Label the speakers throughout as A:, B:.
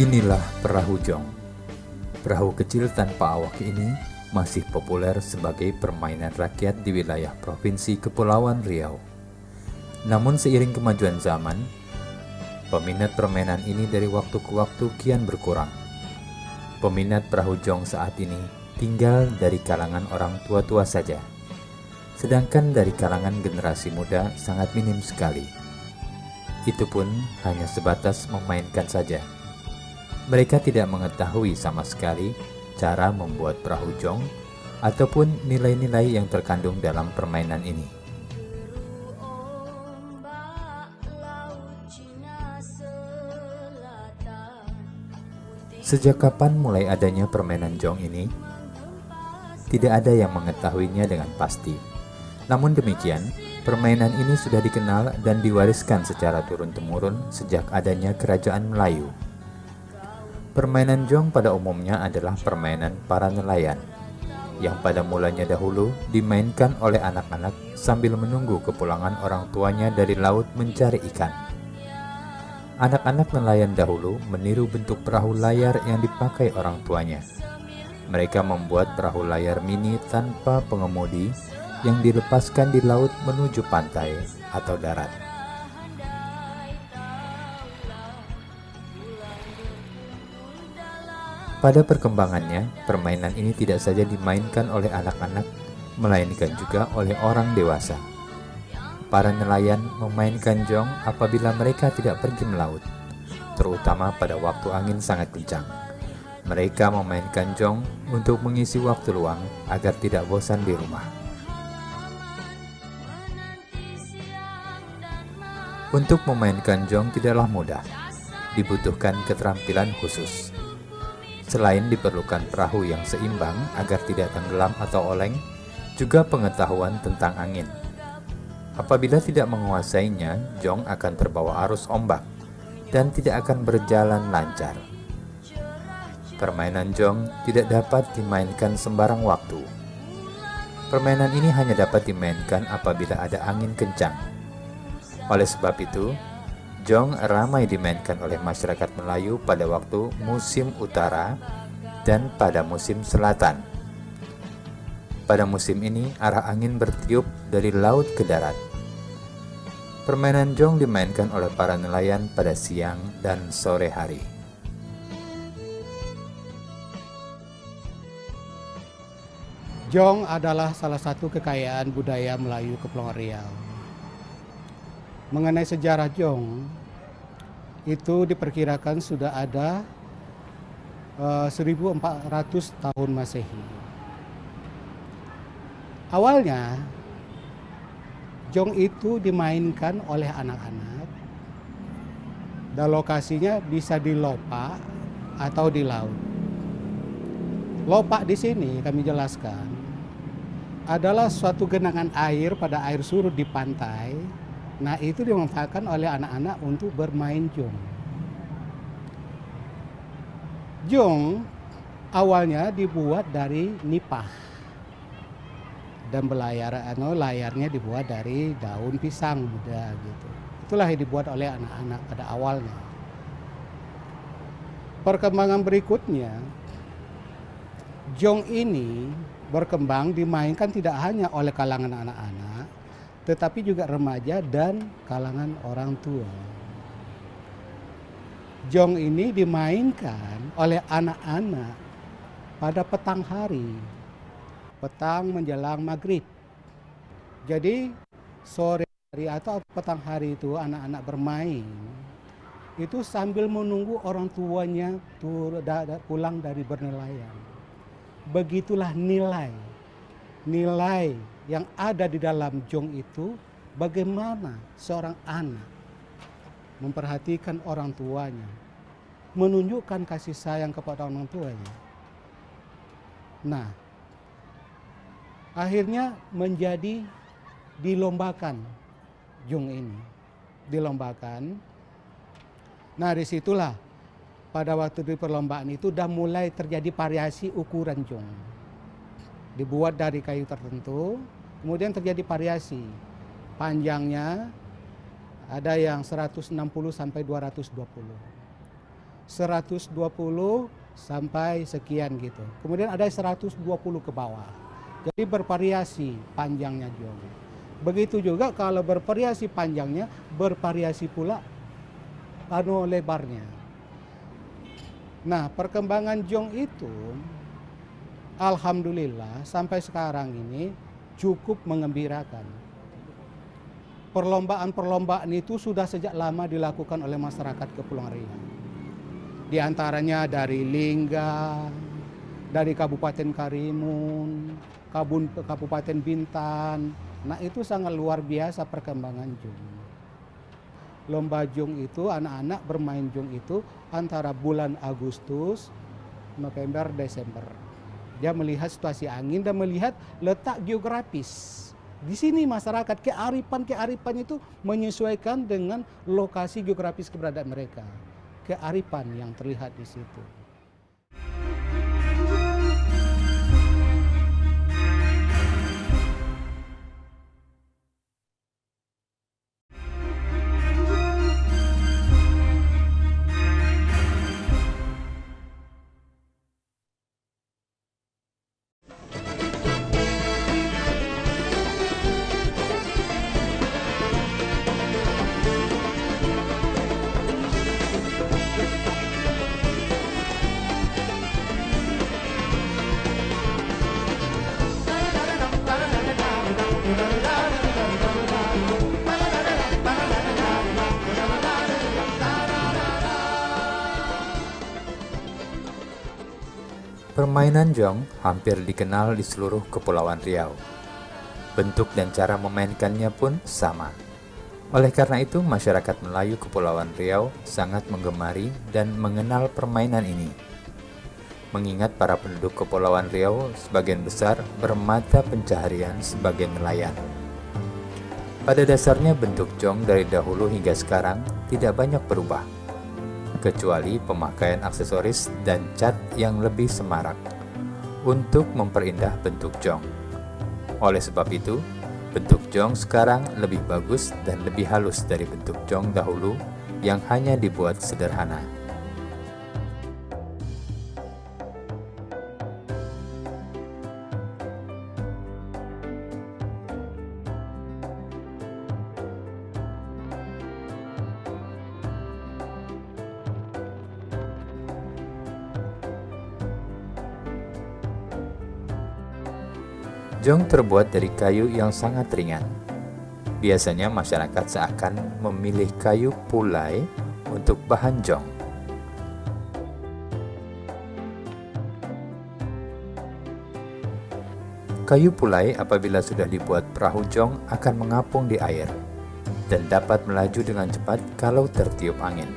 A: Inilah perahu jong. Perahu kecil tanpa awak ini masih populer sebagai permainan rakyat di wilayah Provinsi Kepulauan Riau. Namun seiring kemajuan zaman, peminat permainan ini dari waktu ke waktu kian berkurang. Peminat perahu jong saat ini tinggal dari kalangan orang tua-tua saja, sedangkan dari kalangan generasi muda sangat minim sekali. Itu pun hanya sebatas memainkan saja. Mereka tidak mengetahui sama sekali cara membuat perahu jong ataupun nilai-nilai yang terkandung dalam permainan ini. Sejak kapan mulai adanya permainan jong ini? Tidak ada yang mengetahuinya dengan pasti. Namun demikian, permainan ini sudah dikenal dan diwariskan secara turun-temurun sejak adanya Kerajaan Melayu. Permainan jong pada umumnya adalah permainan para nelayan, yang pada mulanya dahulu dimainkan oleh anak-anak sambil menunggu kepulangan orang tuanya dari laut mencari ikan. Anak-anak nelayan dahulu meniru bentuk perahu layar yang dipakai orang tuanya. Mereka membuat perahu layar mini tanpa pengemudi yang dilepaskan di laut menuju pantai atau darat. Pada perkembangannya, permainan ini tidak saja dimainkan oleh anak-anak, melainkan juga oleh orang dewasa. Para nelayan memainkan jong apabila mereka tidak pergi melaut, terutama pada waktu angin sangat kencang. Mereka memainkan jong untuk mengisi waktu luang agar tidak bosan di rumah. Untuk memainkan jong tidaklah mudah, dibutuhkan keterampilan khusus. Selain diperlukan perahu yang seimbang agar tidak tenggelam atau oleng, juga pengetahuan tentang angin. Apabila tidak menguasainya, jong akan terbawa arus ombak dan tidak akan berjalan lancar. Permainan jong tidak dapat dimainkan sembarang waktu. Permainan ini hanya dapat dimainkan apabila ada angin kencang. Oleh sebab itu, jong ramai dimainkan oleh masyarakat Melayu pada waktu musim utara dan pada musim selatan. Pada musim ini, arah angin bertiup dari laut ke darat. Permainan jong dimainkan oleh para nelayan pada siang dan sore hari.
B: Jong adalah salah satu kekayaan budaya Melayu Kepulauan Riau. Mengenai sejarah Jong, itu diperkirakan sudah ada 1400 tahun Masehi. Awalnya, Jong itu dimainkan oleh anak-anak dan lokasinya bisa di lopak atau di laut. Lopak di sini kami jelaskan adalah suatu genangan air pada air surut di pantai. Nah, itu dimanfaatkan oleh anak-anak untuk bermain jong. Jong awalnya dibuat dari nipah dan layarnya dibuat dari daun pisang muda gitu. Itulah yang dibuat oleh anak-anak pada awalnya. Perkembangan berikutnya, jong ini berkembang dimainkan tidak hanya oleh kalangan anak-anak, tetapi juga remaja dan kalangan orang tua. Jong ini dimainkan oleh anak-anak pada petang hari, petang menjelang maghrib. Jadi sore hari atau petang hari itu anak-anak bermain, itu sambil menunggu orang tuanya pulang dari bernelayan. Begitulah nilai yang ada di dalam jong itu, bagaimana seorang anak memperhatikan orang tuanya, menunjukkan kasih sayang kepada orang tuanya. Nah, akhirnya menjadi dilombakan jong ini, dilombakan. Nah, disitulah pada waktu di perlombaan itu sudah mulai terjadi variasi ukuran jong. Dibuat dari kayu tertentu, kemudian terjadi variasi. Panjangnya ada yang 160 sampai 220. 120 sampai sekian gitu. Kemudian ada 120 ke bawah. Jadi bervariasi panjangnya jong. Begitu juga kalau bervariasi panjangnya, bervariasi pula lebarnya. Nah, perkembangan jong itu alhamdulillah sampai sekarang ini cukup mengembirakan. Perlombaan-perlombaan itu sudah sejak lama dilakukan oleh masyarakat Kepulauan Riau. Di antaranya dari Lingga, dari Kabupaten Karimun, Kabupaten Bintan. Nah, itu sangat luar biasa perkembangan jong. Lomba jong itu, anak-anak bermain jong itu antara bulan Agustus, November, Desember. Dia melihat situasi angin dan melihat letak geografis. Di sini masyarakat kearifan itu menyesuaikan dengan lokasi geografis keberadaan mereka. Kearifan yang terlihat di situ.
A: Permainan jong hampir dikenal di seluruh Kepulauan Riau. Bentuk dan cara memainkannya pun sama. Oleh karena itu, masyarakat Melayu Kepulauan Riau sangat menggemari dan mengenal permainan ini. Mengingat para penduduk Kepulauan Riau sebagian besar bermata pencaharian sebagai nelayan. Pada dasarnya bentuk jong dari dahulu hingga sekarang tidak banyak berubah, kecuali pemakaian aksesoris dan cat yang lebih semarak untuk memperindah bentuk jong. Oleh sebab itu, bentuk jong sekarang lebih bagus dan lebih halus dari bentuk jong dahulu yang hanya dibuat sederhana. Jong terbuat dari kayu yang sangat ringan. Biasanya masyarakat seakan memilih kayu pulai untuk bahan jong. Kayu pulai apabila sudah dibuat perahu jong akan mengapung di air dan dapat melaju dengan cepat kalau tertiup angin.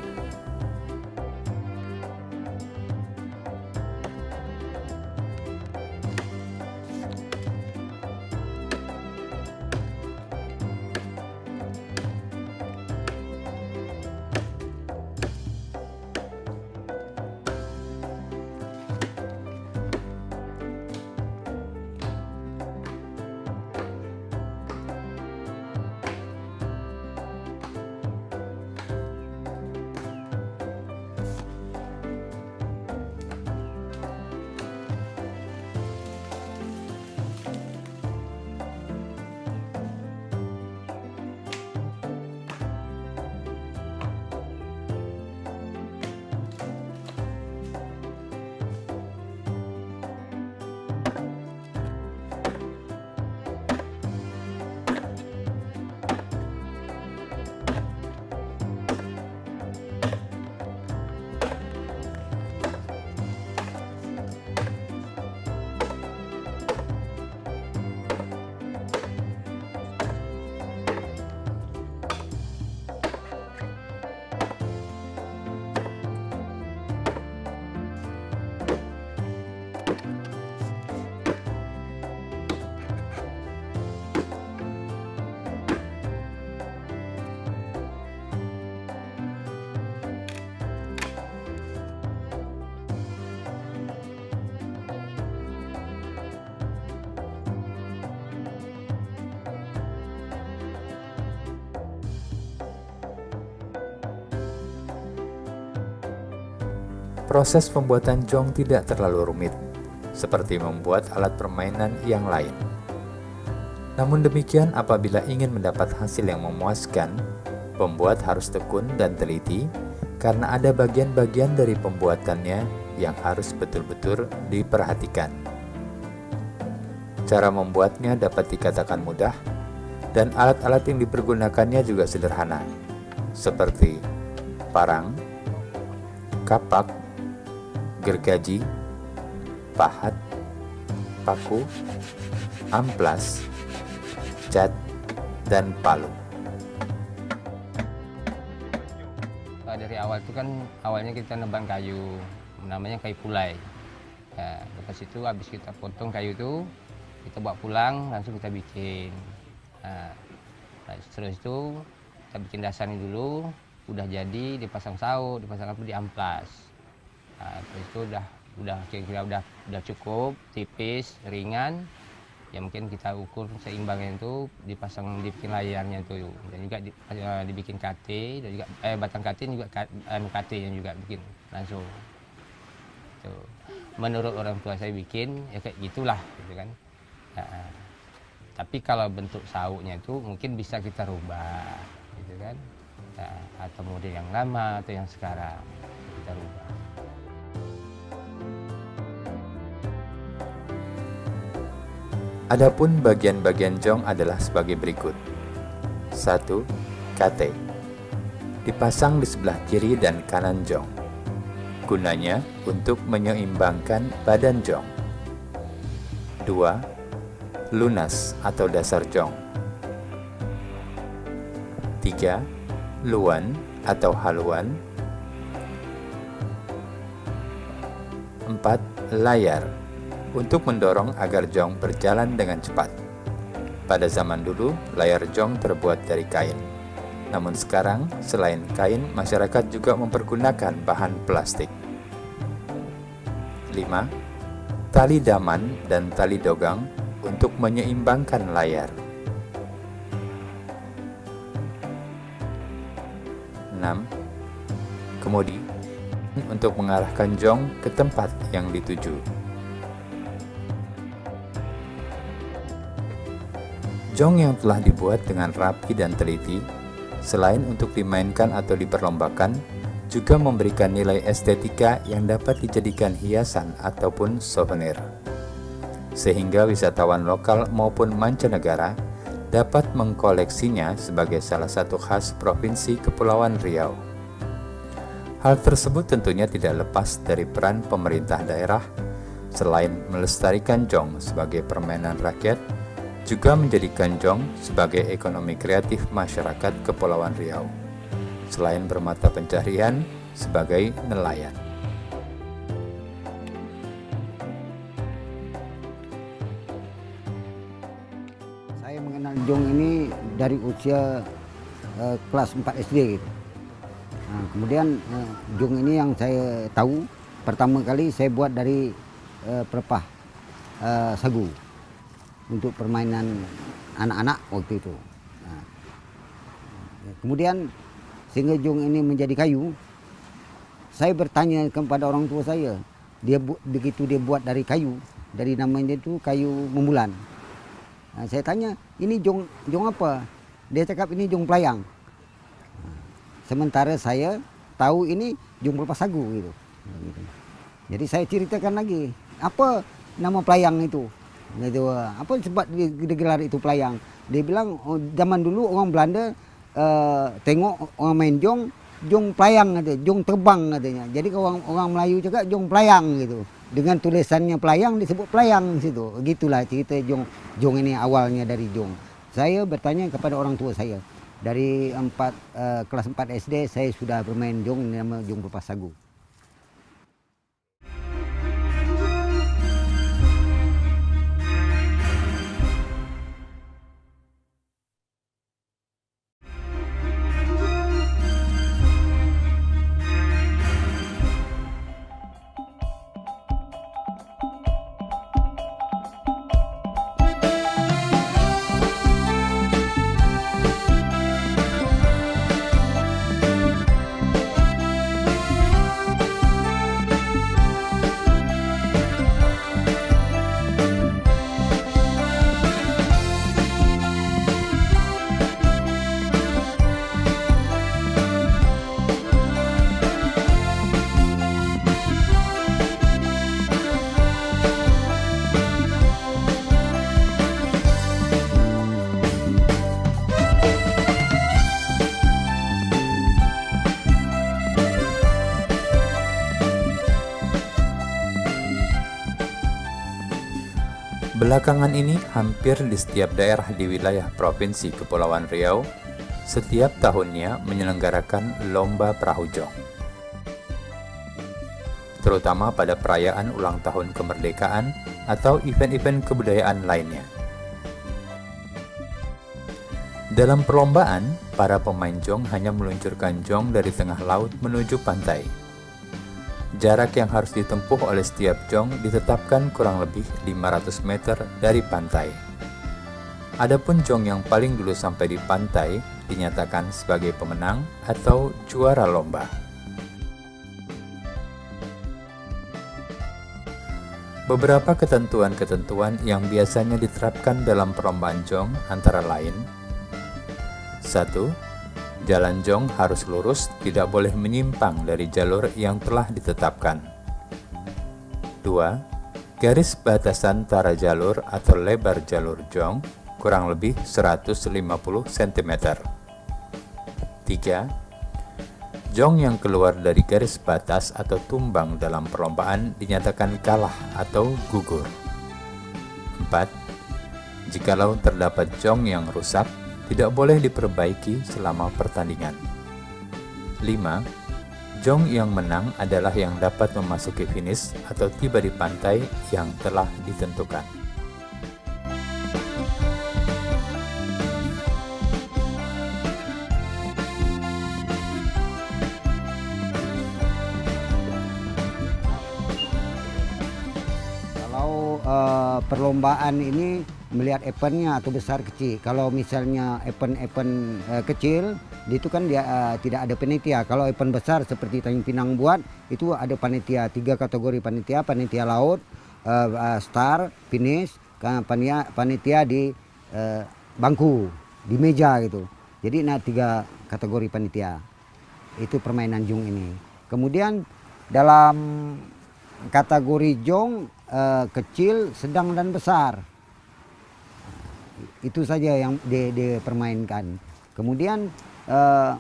A: Proses pembuatan jong tidak terlalu rumit, seperti membuat alat permainan yang lain. Namun demikian, apabila ingin mendapat hasil yang memuaskan, pembuat harus tekun dan teliti karena ada bagian-bagian dari pembuatannya yang harus betul-betul diperhatikan. Cara membuatnya dapat dikatakan mudah, dan alat-alat yang dipergunakannya juga sederhana, seperti parang, kapak, gergaji, pahat, paku, amplas, cat, dan palu.
C: Dari awal itu kan awalnya kita nebang kayu, namanya kayu pulai. Nah, lepas itu habis kita potong kayu itu, kita bawa pulang langsung kita bikin. Nah, terus itu kita bikin dasarnya dulu, udah jadi dipasang saut, dipasang apa, di amplas. Nah, terus itu udah kira-kira udah cukup, tipis, ringan. Ya mungkin kita ukur seimbangnya itu, dibikin layarnya itu, dan juga dibikin KT, dan juga batang KT juga KT yang juga bikin langsung. Tuh. Menurut orang tua saya bikin ya kayak gitulah, gitu kan. Nah, tapi kalau bentuk sautnya itu mungkin bisa kita rubah, gitu kan. Nah, atau model yang lama atau yang sekarang kita rubah.
A: Adapun bagian-bagian jong adalah sebagai berikut. 1. KT. Dipasang di sebelah kiri dan kanan jong. Gunanya untuk menyeimbangkan badan jong. 2. Lunas atau dasar jong. 3. Luan atau haluan. 4. Layar untuk mendorong agar jong berjalan dengan cepat. Pada zaman dulu, layar jong terbuat dari kain. Namun sekarang, selain kain, masyarakat juga mempergunakan bahan plastik. 5. Tali daman dan tali dogang untuk menyeimbangkan layar. 6. Kemudi untuk mengarahkan jong ke tempat yang dituju. Jong yang telah dibuat dengan rapi dan teliti, selain untuk dimainkan atau diperlombakan, juga memberikan nilai estetika yang dapat dijadikan hiasan ataupun souvenir. sehingga wisatawan lokal maupun mancanegara dapat mengkoleksinya sebagai salah satu khas Provinsi Kepulauan Riau. Hal tersebut tentunya tidak lepas dari peran pemerintah daerah. Selain melestarikan jong sebagai permainan rakyat, juga menjadikan jong sebagai ekonomi kreatif masyarakat Kepulauan Riau, selain bermata pencaharian sebagai nelayan.
D: Saya mengenal jong ini dari usia kelas 4 SD gitu. Nah, kemudian jong ini yang saya tahu pertama kali saya buat dari pelepah sagu untuk permainan anak-anak waktu itu. Nah, kemudian sehingga jong ini menjadi kayu, saya bertanya kepada orang tua saya, begitu dia buat dari kayu, dari namanya itu kayu membulan. Nah, saya tanya, ini jong apa? Dia cakap ini jong pelayang. Nah, sementara saya tahu ini jong pelepah sagu gitu. Jadi saya ceritakan lagi, apa nama pelayang itu? Gitu, apa sebab digelar itu pelayang? Dia bilang, oh, zaman dulu orang Belanda tengok orang main jong pelayang katanya, jong terbang katanya. Jadi orang Melayu juga jong pelayang gitu. Dengan tulisannya pelayang disebut pelayang situ. Gitulah cerita jong ini awalnya dari jong. Saya bertanya kepada orang tua saya. Dari kelas 4 SD saya sudah bermain jong, ini nama jong pelepah sagu.
A: Belakangan ini, hampir di setiap daerah di wilayah Provinsi Kepulauan Riau, setiap tahunnya menyelenggarakan lomba perahu jong. Terutama pada perayaan ulang tahun kemerdekaan atau event-event kebudayaan lainnya. Dalam perlombaan, para pemain jong hanya meluncurkan jong dari tengah laut menuju pantai. Jarak yang harus ditempuh oleh setiap jong ditetapkan kurang lebih 500 meter dari pantai. Adapun jong yang paling dulu sampai di pantai dinyatakan sebagai pemenang atau juara lomba. Beberapa ketentuan-ketentuan yang biasanya diterapkan dalam perlombaan jong antara lain: 1. Jalan jong harus lurus, tidak boleh menyimpang dari jalur yang telah ditetapkan. 2. Garis batasan antara jalur atau lebar jalur jong kurang lebih 150 cm. 3. Jong yang keluar dari garis batas atau tumbang dalam perlombaan dinyatakan kalah atau gugur. 4. Jikalau terdapat jong yang rusak, tidak boleh diperbaiki selama pertandingan. 5. Jong yang menang adalah yang dapat memasuki finish atau tiba di pantai yang telah ditentukan.
D: Kalau perlombaan ini melihat eventnya atau besar kecil. Kalau misalnya event kecil, itu kan dia tidak ada panitia. Kalau event besar seperti Tanjung Pinang buat, itu ada panitia, 3 kategori panitia: panitia laut, star, finish, panitia di bangku, di meja gitu. Jadi 3 kategori panitia. Itu permainan jong ini. Kemudian dalam kategori jong kecil, sedang dan besar. Itu saja yang dipermainkan. Kemudian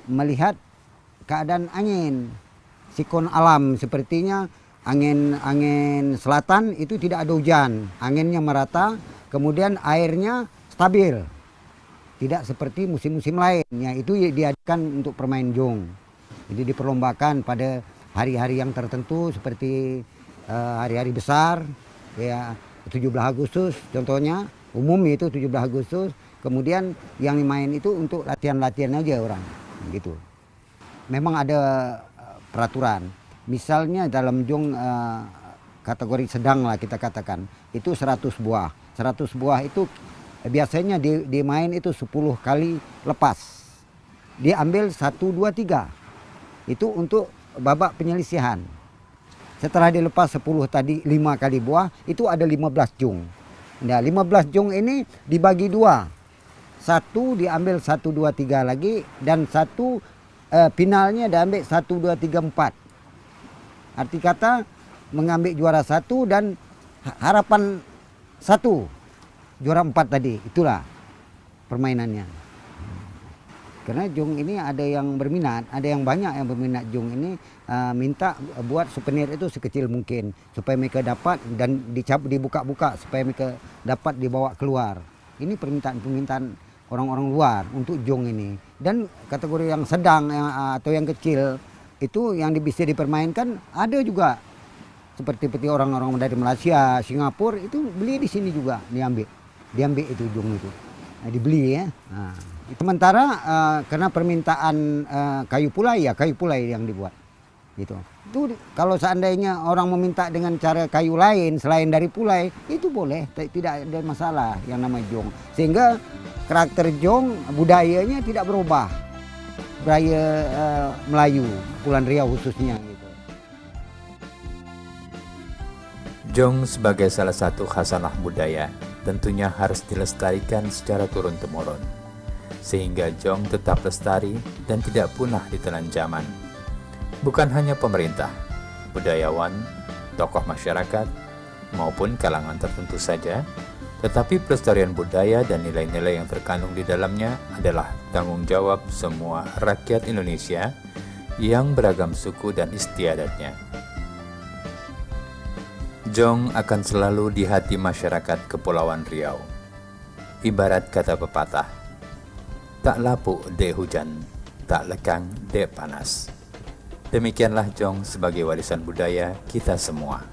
D: melihat keadaan angin, siklon alam, sepertinya angin selatan itu tidak ada hujan, anginnya merata, kemudian airnya stabil, tidak seperti musim-musim lain. Ya, itu diadakan untuk permain jong. Jadi diperlombakan pada hari-hari yang tertentu seperti hari-hari besar, ya 17 Agustus contohnya, umum itu 17 Agustus. Kemudian yang main itu untuk latihan-latihan aja orang, gitu. Memang ada peraturan. Misalnya dalam jong kategori sedang lah kita katakan, itu 100 buah. 100 buah itu biasanya dimain itu 10 kali lepas. Diambil 1, 2, 3. Itu untuk babak penyelisihan. Setelah dilepas 10 tadi 5 kali buah, itu ada 15 jong. Nah, 15 jong ini dibagi 2. Satu diambil 1, 2, 3 lagi, dan satu finalnya diambil 1, 2, 3, 4. Arti kata mengambil juara 1 dan harapan 1 juara 4 tadi. Itulah permainannya. Karena jong ini ada yang berminat, ada yang banyak yang berminat jong ini, minta buat souvenir itu sekecil mungkin supaya mereka dapat dan dibuka-buka supaya mereka dapat dibawa keluar. Ini permintaan orang-orang luar untuk jong ini. Dan kategori yang sedang atau yang kecil itu yang bisa dipermainkan ada juga. Seperti orang-orang dari Malaysia, Singapura itu beli di sini juga, diambil itu jong itu. Nah, dibeli ya. Nah, sementara karena permintaan kayu pulai yang dibuat. Gitu. Itu kalau seandainya orang meminta dengan cara kayu lain selain dari pulai, itu boleh, tidak ada masalah yang nama jong. Sehingga karakter jong budayanya tidak berubah. Budaya Melayu, Kepulauan Riau khususnya gitu.
A: Jong sebagai salah satu khasanah budaya tentunya harus dilestarikan secara turun-temurun, sehingga jong tetap lestari dan tidak punah ditelan zaman. Bukan hanya pemerintah, budayawan, tokoh masyarakat, maupun kalangan tertentu saja, tetapi pelestarian budaya dan nilai-nilai yang terkandung di dalamnya adalah tanggung jawab semua rakyat Indonesia yang beragam suku dan istiadatnya. Jong akan selalu di hati masyarakat Kepulauan Riau. Ibarat kata pepatah, tak lapuk dek hujan, tak lekang dek panas. Demikianlah jong sebagai warisan budaya kita semua.